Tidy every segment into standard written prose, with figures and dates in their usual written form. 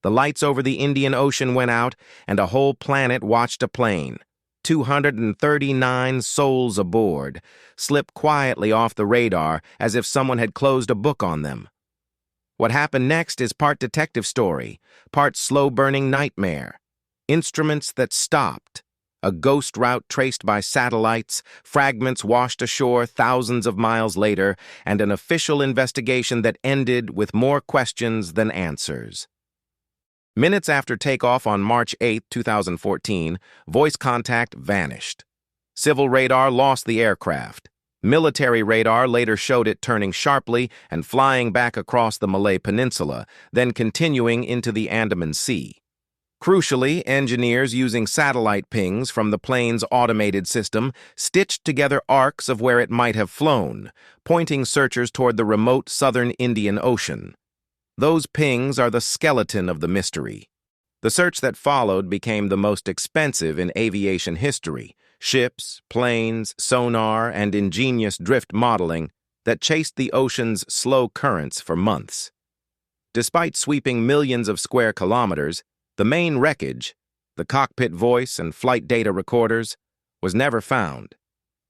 The lights over the Indian Ocean went out, and a whole planet watched a plane. 239 souls aboard, slip quietly off the radar as if someone had closed a book on them. What happened next is part detective story, part slow-burning nightmare. Instruments that stopped, a ghost route traced by satellites, fragments washed ashore thousands of miles later, and an official investigation that ended with more questions than answers. Minutes after takeoff on March 8, 2014, voice contact vanished. Civil radar lost the aircraft. Military radar later showed it turning sharply and flying back across the Malay Peninsula, then continuing into the Andaman Sea. Crucially, engineers using satellite pings from the plane's automated system stitched together arcs of where it might have flown, pointing searchers toward the remote southern Indian Ocean. Those pings are the skeleton of the mystery. The search that followed became the most expensive in aviation history. Ships, planes, sonar, and ingenious drift modeling that chased the ocean's slow currents for months. Despite sweeping millions of square kilometers, the main wreckage, the cockpit voice and flight data recorders, was never found,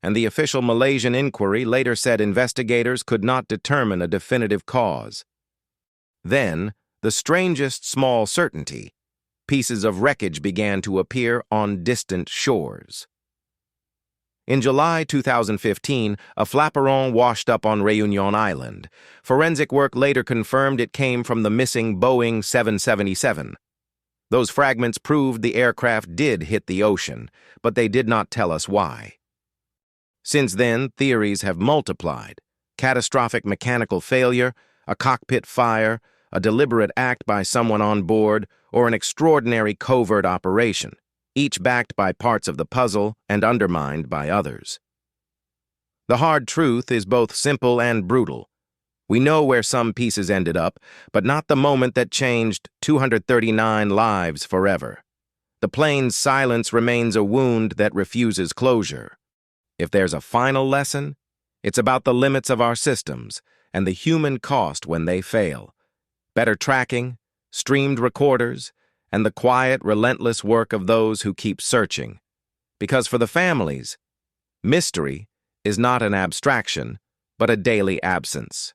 and the official Malaysian inquiry later said investigators could not determine a definitive cause. Then, the strangest small certainty, pieces of wreckage began to appear on distant shores. In July 2015, a flaperon washed up on Réunion Island. Forensic work later confirmed it came from the missing Boeing 777. Those fragments proved the aircraft did hit the ocean, but they did not tell us why. Since then, theories have multiplied. Catastrophic mechanical failure, a cockpit fire, a deliberate act by someone on board, or an extraordinary covert operation, each backed by parts of the puzzle and undermined by others. The hard truth is both simple and brutal. We know where some pieces ended up, but not the moment that changed 239 lives forever. The plane's silence remains a wound that refuses closure. If there's a final lesson, it's about the limits of our systems and the human cost when they fail. Better tracking, streamed recorders, and the quiet, relentless work of those who keep searching. Because for the families, mystery is not an abstraction, but a daily absence.